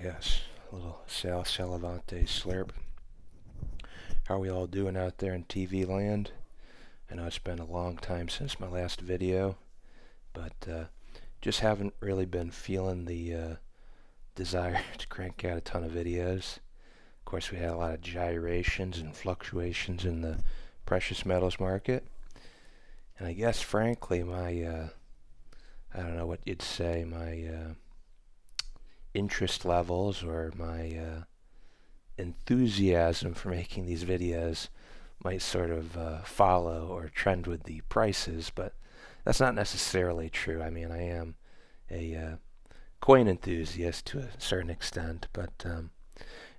Yes, a little Sal Salavante slurp. How are we all doing out there in TV land? I know it's been a long time since my last video, but just haven't really been feeling the desire to crank out a ton of videos. Of course, we had a lot of gyrations and fluctuations in the precious metals market, and I guess, frankly, my I don't know what you'd say, my interest levels or my enthusiasm for making these videos might sort of follow or trend with the prices, but that's not necessarily true. I mean, I am a coin enthusiast to a certain extent, but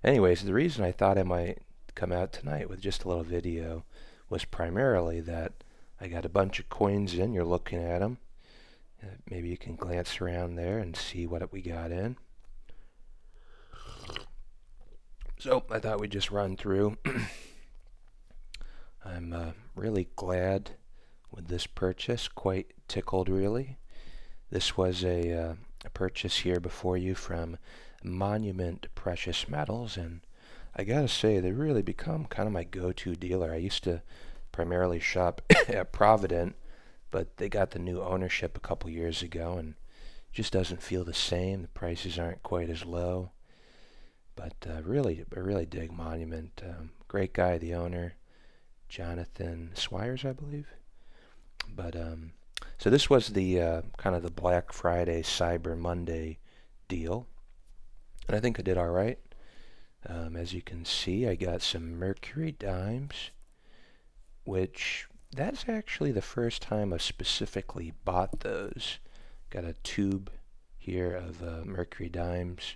anyways, the reason I thought I might come out tonight with just a little video was primarily that I got a bunch of coins in. You're looking at them. Maybe you can glance around there and see what we got in. So I thought we'd just run through. I'm really glad with this purchase, quite tickled really. This was a purchase here before you from Monument Precious Metals, and I gotta say they really become kind of my go-to dealer. I used to primarily shop at Provident, but they got the new ownership a couple years ago and it just doesn't feel the same. The prices aren't quite as low. But I really dig Monument. Great guy, the owner, Jonathan Swires, I believe. But so this was the kind of the Black Friday, Cyber Monday deal, and I think I did all right. As you can see, I got some Mercury Dimes, which that's actually the first time I've specifically bought those. Got a tube here of Mercury Dimes.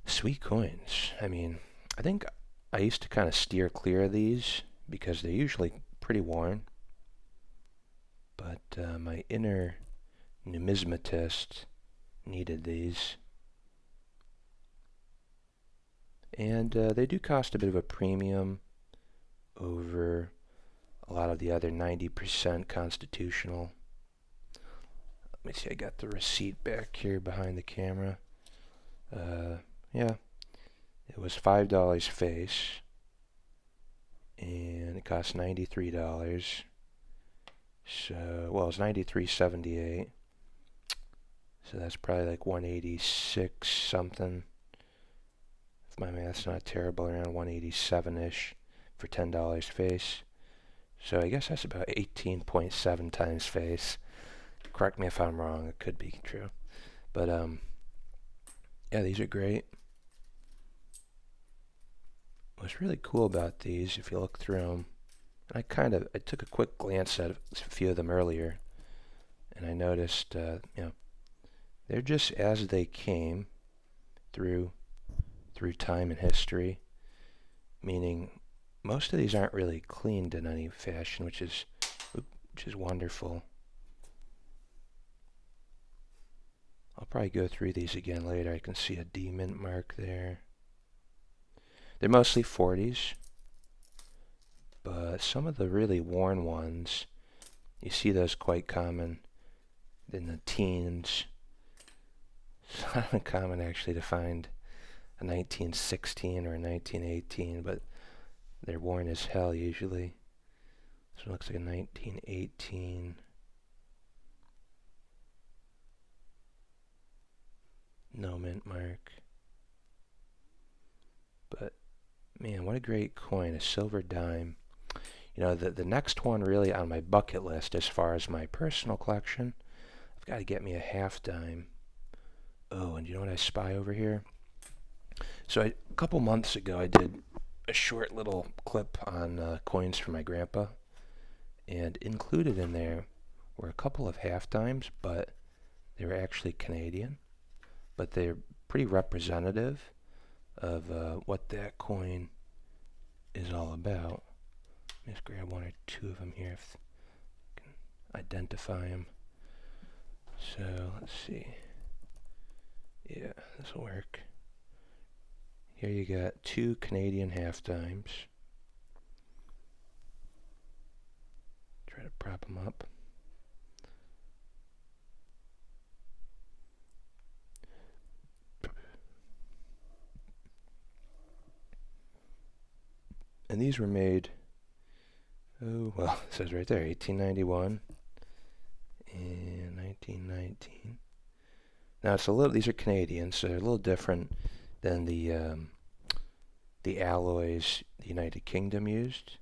Sweet coins. I mean, I think I used to kind of steer clear of these because they're usually pretty worn. But my inner numismatist needed these. And they do cost a bit of a premium over a lot of the other 90% constitutional. Let me see, I got the receipt back here behind the camera. Yeah, it was $5 face, and it cost $93. So, well, it's $93.78. So that's probably like $186 something. If my math's not terrible, around $187-ish for $10 face. So I guess that's about 18.7 times face. Correct me if I'm wrong. It could be true. But yeah, these are great. What's really cool about these, if you look through them, I took a quick glance at a few of them earlier, and I noticed, they're just as they came through time and history, meaning most of these aren't really cleaned in any fashion, which is wonderful. I'll probably go through these again later. I can see a D mint mark there. They're mostly 40s, but some of the really worn ones, you see those quite common in the teens. It's not uncommon actually to find a 1916 or a 1918, but they're worn as hell usually. This one looks like a 1918. No mint mark. But man, what a great coin, a silver dime. You know, the next one really on my bucket list as far as my personal collection, I've got to get me a half dime. Oh, and you know what I spy over here? So a couple months ago, I did a short little clip on coins for my grandpa, and included in there were a couple of half dimes, but they were actually Canadian, but they're pretty representative of what that coin is all about. Let me just grab one or two of them here if I can identify them. So let's see. Yeah, this will work. Here you got two Canadian half dimes. Try to prop them up. And these were made, oh, well, it says right there, 1891 and 1919. Now it's a little, these are Canadian, so they're a little different than the alloys the United Kingdom used,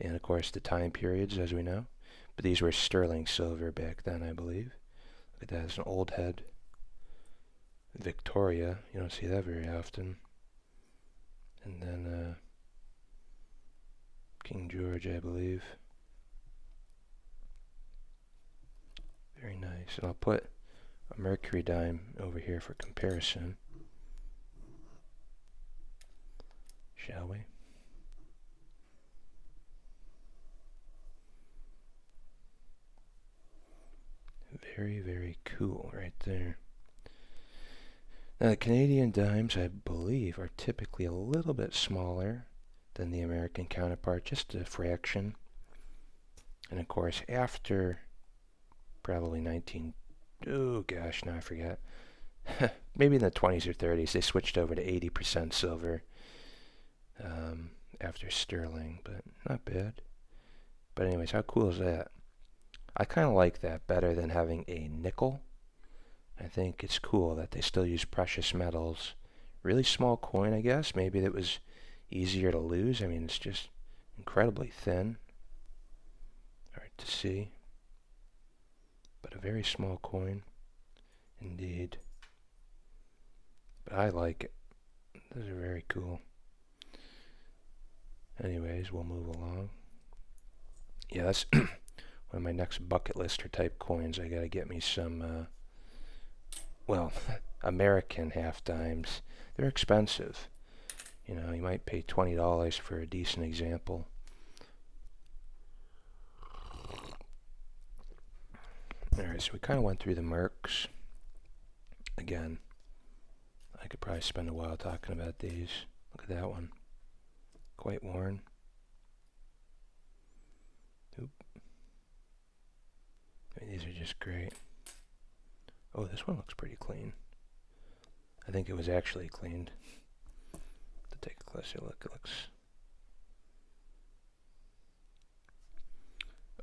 and of course the time periods, as we know. But these were sterling silver back then, I believe. Look at that, it's an old head. Victoria, you don't see that very often. And then King George, I believe. Very nice. And I'll put a Mercury dime over here for comparison. Shall we? Very, very cool right there. Now the Canadian dimes, I believe, are typically a little bit smaller than the American counterpart, just a fraction. And of course, after probably oh gosh, now I forget. Maybe in the 20s or 30s, they switched over to 80% silver after sterling, but not bad. But anyways, how cool is that? I kind of like that better than having a nickel. I think it's cool that they still use precious metals. Really small coin, I guess. Maybe that was easier to lose. I mean, it's just incredibly thin. Hard to see. But a very small coin, indeed. But I like it. Those are very cool. Anyways, we'll move along. Yeah, that's one of my next bucket lister type coins. I gotta get me some, well, American half dimes. They're expensive. You know, you might pay $20 for a decent example. Alright, so we kind of went through the Mercs. Again, I could probably spend a while talking about these. Look at that one. Quite worn. Oop. I mean, these are just great. Oh, this one looks pretty clean. I think it was actually cleaned. To take a closer look, it looks...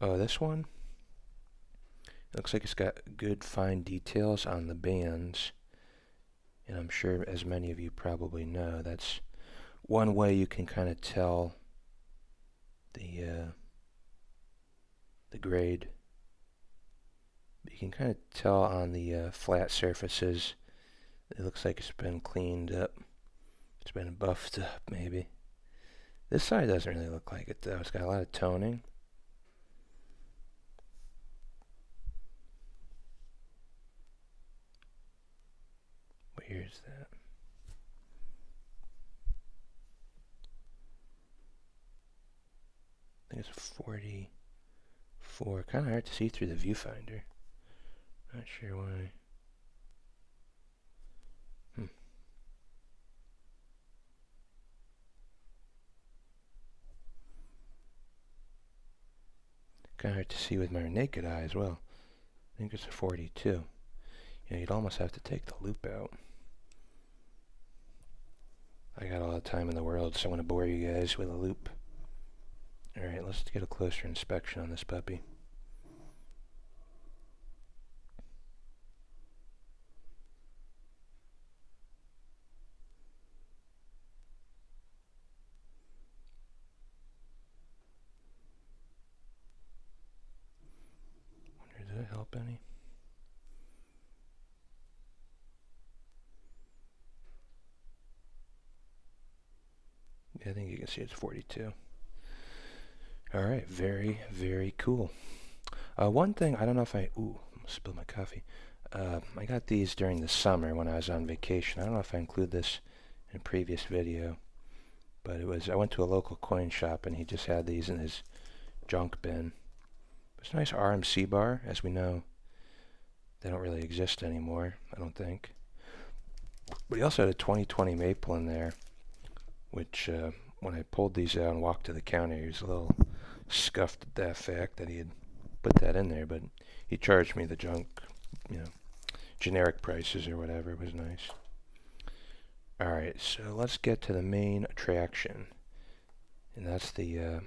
Oh, this one? It looks like it's got good fine details on the bands. And I'm sure, as many of you probably know, that's one way you can kind of tell the grade. You can kind of tell on the flat surfaces. It looks like it's been cleaned up. It's been buffed up, maybe. This side doesn't really look like it, though. It's got a lot of toning. Where's that? I think it's 44. Kind of hard to see through the viewfinder. Not sure why. Kind of hard to see with my naked eye as well. I think it's a 42. You know, you'd almost have to take the loop out. I got all the time in the world, so I want to bore you guys with a loop. Alright, let's get a closer inspection on this puppy. Wonder, does that help any? Yeah, I think you can see it's 42. Alright, very, very cool. One thing, I don't know if I spilled my coffee. I got these during the summer when I was on vacation. I don't know if I include this in a previous video, but I went to a local coin shop and he just had these in his junk bin. It's a nice RMC bar. As we know, they don't really exist anymore, I don't think. But he also had a 2020 maple in there, which when I pulled these out and walked to the counter, he was a little scuffed at that fact that he had put that in there, but he charged me the junk, you know, generic prices or whatever. It was nice. Alright, so let's get to the main attraction. And that's the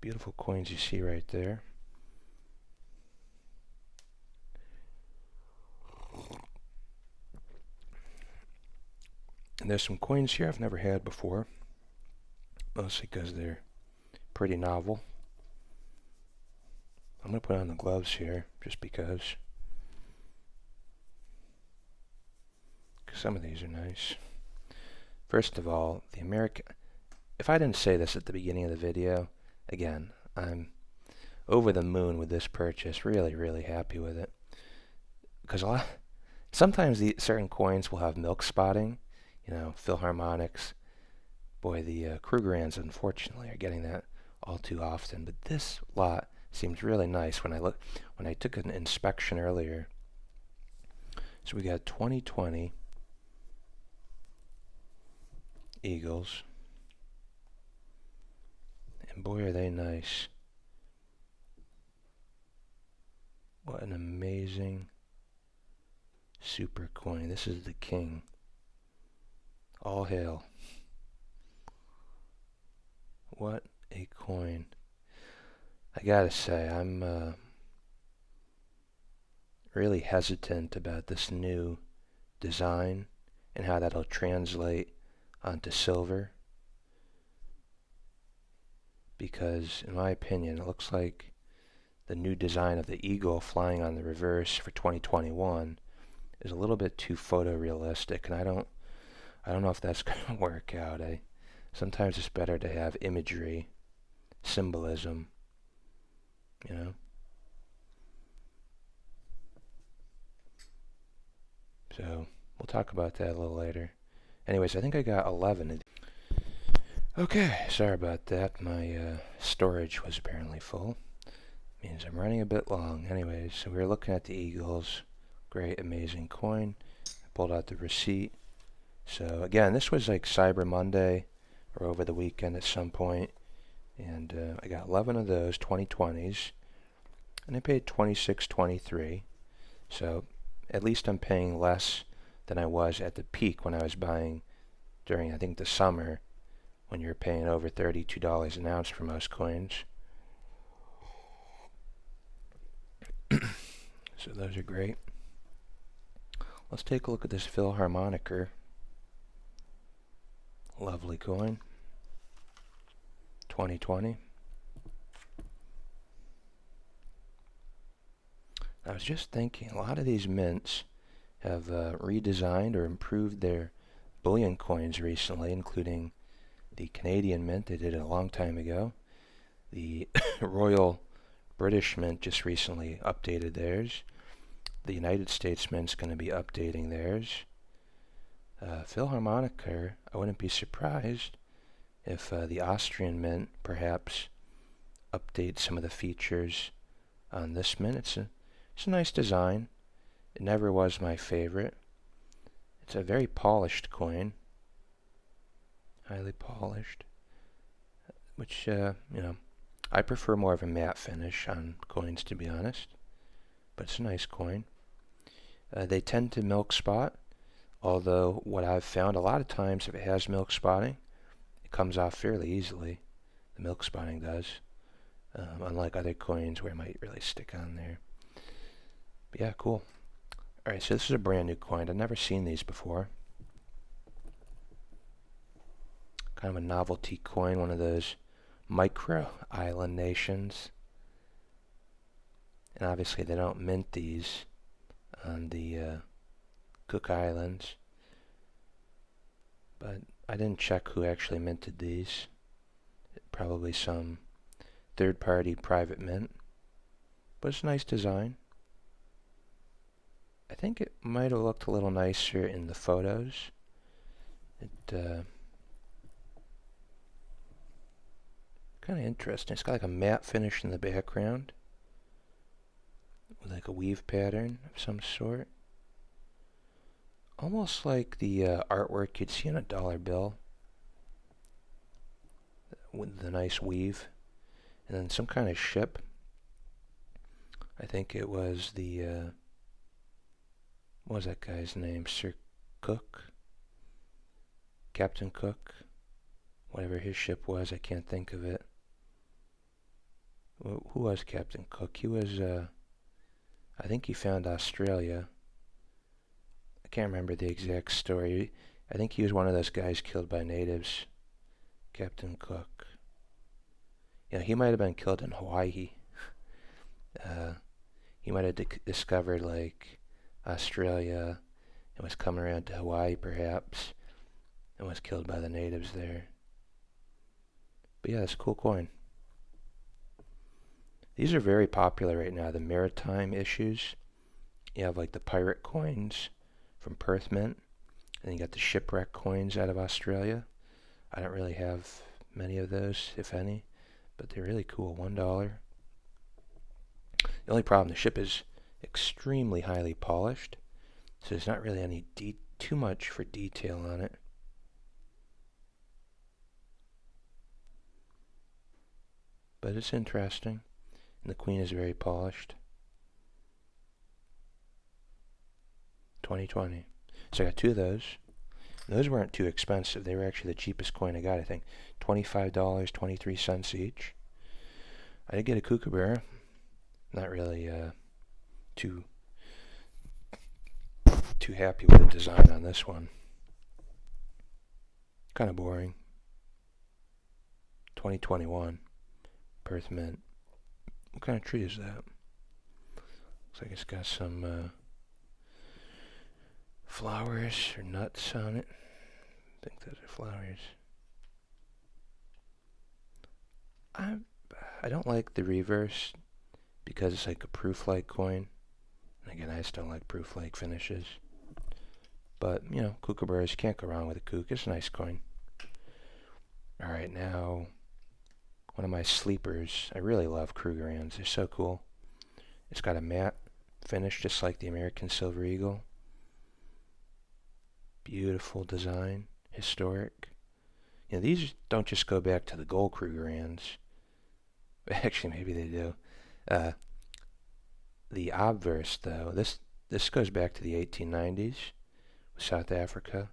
beautiful coins you see right there. And there's some coins here I've never had before, mostly because they're pretty novel. I'm going to put on the gloves here, just because some of these are nice. First of all, the American... If I didn't say this at the beginning of the video, again, I'm over the moon with this purchase. Really, really happy with it. Because sometimes certain coins will have milk spotting, Philharmonics. Boy, the Krugerrands, unfortunately, are getting that all too often. But this lot seems really nice when I took an inspection earlier. So we got 2020 Eagles. And boy, are they nice. What an amazing super coin. This is the king. All hail. What a coin. I gotta say, I'm really hesitant about this new design and how that'll translate onto silver. Because, in my opinion, it looks like the new design of the eagle flying on the reverse for 2021 is a little bit too photorealistic, and I don't know if that's going to work out. Sometimes it's better to have imagery, symbolism, So, we'll talk about that a little later. Anyways, I think I got 11. Okay, sorry about that. My storage was apparently full. Means I'm running a bit long. Anyways, so we were looking at the Eagles. Great, amazing coin. I pulled out the receipt. So again, this was like Cyber Monday or over the weekend at some point. And I got 11 of those 2020s. And I paid $26.23. So at least I'm paying less than I was at the peak when I was buying during, I think, the summer, when you're paying over $32 an ounce for most coins. So those are great. Let's take a look at this Philharmoniker. Lovely coin. 2020. I was just thinking, a lot of these mints have redesigned or improved their bullion coins recently, including the Canadian Mint. They did it a long time ago. The Royal British Mint just recently updated theirs. The United States Mint's going to be updating theirs. Philharmoniker, I wouldn't be surprised if the Austrian Mint perhaps updates some of the features on this mint. It's a nice design. It never was my favorite. It's a very polished coin. Highly polished. Which, I prefer more of a matte finish on coins, to be honest. But it's a nice coin. They tend to milk spot, although what I've found a lot of times, if it has milk spotting, it comes off fairly easily. The milk spotting does. Unlike other coins where it might really stick on there. But yeah, cool. Alright, so this is a brand new coin. I've never seen these before. Kind of a novelty coin, one of those micro island nations. And obviously they don't mint these on the Cook Islands. But I didn't check who actually minted these. Probably some third-party private mint. But it's a nice design. I think it might have looked a little nicer in the photos. Kind of interesting. It's got like a matte finish in the background with like a weave pattern of some sort. Almost like the artwork you'd see on a dollar bill with the nice weave. And then some kind of ship. I think it was the what was that guy's name? Sir Cook? Captain Cook? whatever his ship was. I can't think of it. Who was Captain Cook? He was, I think he found Australia. I can't remember the exact story. I think he was one of those guys killed by natives. Captain Cook. Yeah, he might have been killed in Hawaii. He might have discovered, like, Australia and was coming around to Hawaii, perhaps, and was killed by the natives there. But yeah, it's a cool coin. These are very popular right now, the maritime issues. You have, like, the pirate coins from Perth Mint, and you got the shipwreck coins out of Australia. I don't really have many of those, if any, but they're really cool. $1. The only problem, the ship is extremely highly polished, so there's not really any too much for detail on it. But it's interesting, and the queen is very polished. 2020. So I got two of those. Those weren't too expensive. They were actually the cheapest coin I got, I think. $25, 23 cents each. I did get a kookaburra. Not really too happy with the design on this one. Kind of boring. 2021. Perth Mint. What kind of tree is that? Looks like it's got some flowers or nuts on it. I think those are flowers. I don't like the reverse because it's like a proof-like coin. And again, I just don't like proof-like finishes. But, you know, kookaburras, you can't go wrong with a kook. It's a nice coin. Alright, now, one of my sleepers. I really love Krugerrands. They're so cool. It's got a matte finish, just like the American Silver Eagle. Beautiful design. Historic. You know, these don't just go back to the gold Krugerrands. Actually, maybe they do. The obverse, though, this goes back to the 1890s with South Africa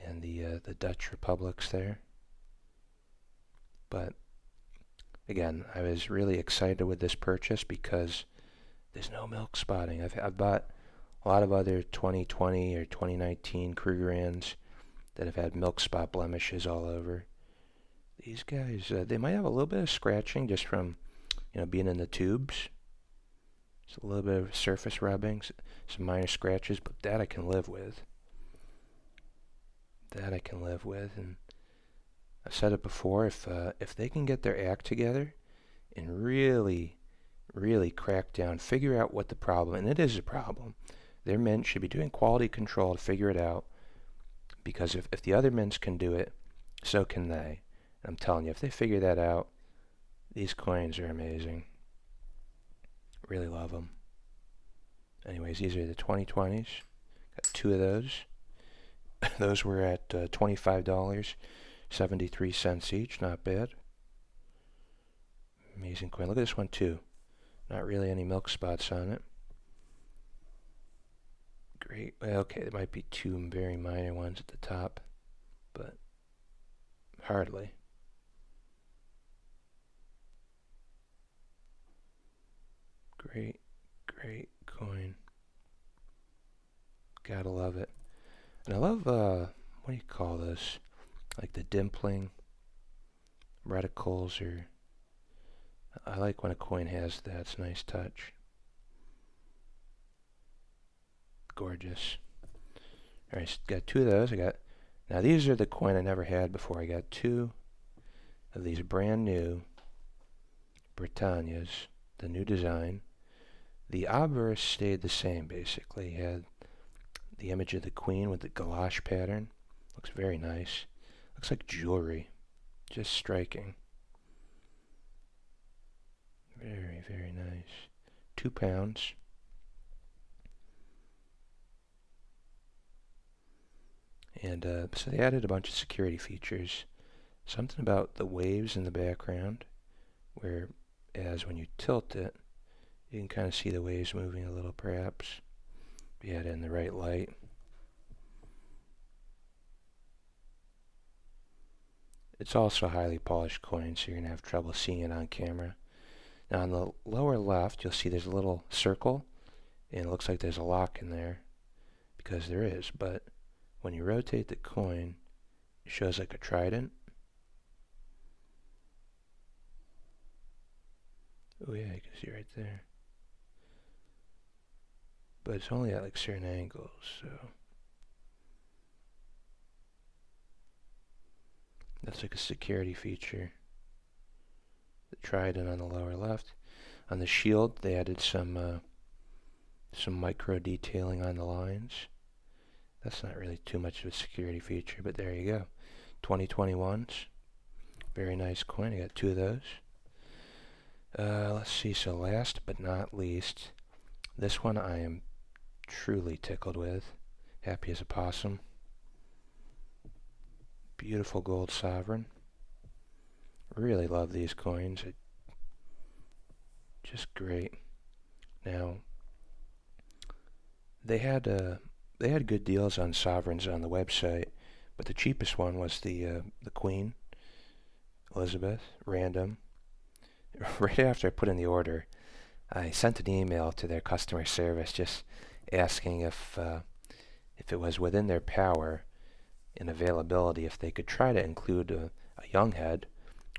and the Dutch republics there. But again, I was really excited with this purchase because there's no milk spotting. I've bought a lot of other 2020 or 2019 Krugerrands that have had milk spot blemishes all over. These guys, they might have a little bit of scratching just from, you know, being in the tubes. Just a little bit of surface rubbing, some minor scratches, but that I can live with. And I've said it before, if they can get their act together and really, really crack down, figure out what the problem, and it is a problem. Their mint should be doing quality control to figure it out, because if the other mints can do it, so can they. And I'm telling you, if they figure that out, these coins are amazing. Really love them. Anyways, these are the 2020s. Got two of those. Those were at $25, 73 cents each. Not bad. Amazing coin. Look at this one too. Not really any milk spots on it. Great. Well, okay, there might be two very minor ones at the top, but hardly. Great, great coin. Gotta love it. And I love, what do you call this? Like the dimpling reticles, or I like when a coin has that. It's a nice touch. Gorgeous. Alright, so got two of those. Now these are the coin I never had before. I got two of these brand new Britannias, the new design. The obverse stayed the same, basically. It had the image of the queen with the galoche pattern. Looks very nice. Looks like jewelry. Just striking. Very, very nice. 2 pounds. And so they added a bunch of security features. Something about the waves in the background, whereas when you tilt it, you can kind of see the waves moving a little, perhaps. If you had it in the right light. It's also a highly polished coin, so you're going to have trouble seeing it on camera. Now on the lower left, you'll see there's a little circle, and it looks like there's a lock in there, because there is, but when you rotate the coin, it shows like a trident. Oh yeah, you can see right there. But it's only at like certain angles, so that's like a security feature. The trident on the lower left. On the shield, they added some micro detailing on the lines. That's not really too much of a security feature, but there you go. 2021s. Very nice coin. I got two of those. Let's see, so last but not least, this one I am truly tickled with. Happy as a possum. Beautiful gold sovereign. Really love these coins. Just great. Now, they had good deals on sovereigns on the website, but the cheapest one was the Queen Elizabeth, random. Right after I put in the order, I sent an email to their customer service just asking if it was within their power and availability if they could try to include a young head,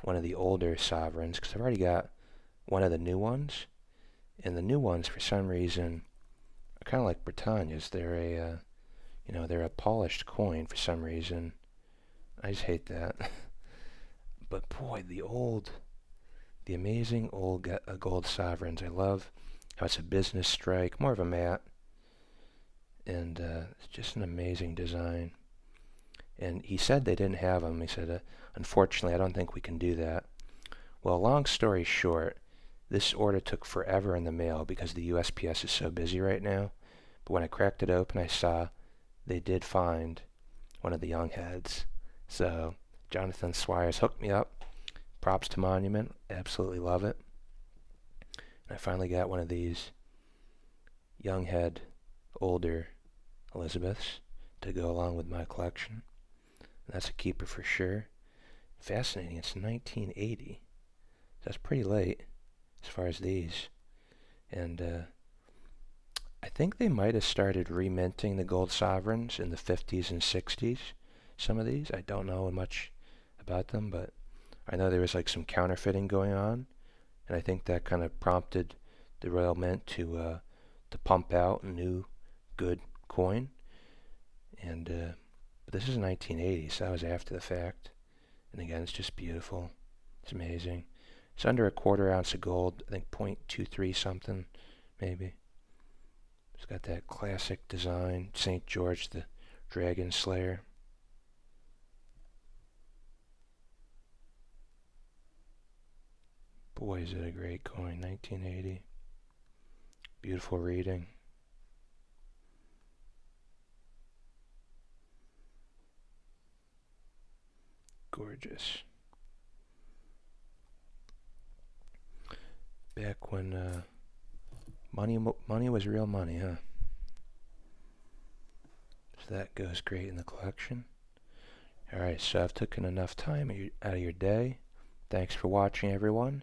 one of the older sovereigns, because I've already got one of the new ones, and the new ones for some reason are kind of like Britannia's. They're a polished coin for some reason. I just hate that. But boy, the amazing old gold sovereigns. I love how it's a business strike, more of a matte, and it's just an amazing design. And he said they didn't have them. He said, unfortunately, I don't think we can do that. Well, long story short, this order took forever in the mail because the USPS is so busy right now. But when I cracked it open, I saw they did find one of the young heads. So Jonathan Swires hooked me up. Props to Monument. Absolutely love it. And I finally got one of these young head, older Elizabeths to go along with my collection. And that's a keeper for sure. Fascinating. It's 1980. That's pretty late as far as these. And I think they might have started reminting the gold sovereigns in the 50s and 60s. Some of these. I don't know much about them, but I know there was like some counterfeiting going on, and I think that kind of prompted the Royal Mint to pump out a new good coin. And but this is 1980, so that was after the fact. And again, it's just beautiful. It's amazing. It's under a quarter ounce of gold. I think 0.23 something, maybe. It's got that classic design, St. George the Dragon Slayer. Boy, is it a great coin, 1980. Beautiful reading. Gorgeous. Back when money was real money, huh? So that goes great in the collection. Alright, so I've taken enough time out of your day. Thanks for watching, everyone.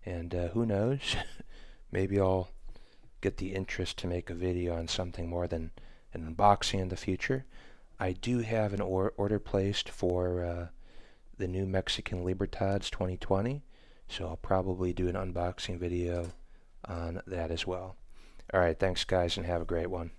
And who knows, maybe I'll get the interest to make a video on something more than an unboxing in the future. I do have an order placed for the new Mexican Libertads 2020, so I'll probably do an unboxing video on that as well. Alright, thanks guys, and have a great one.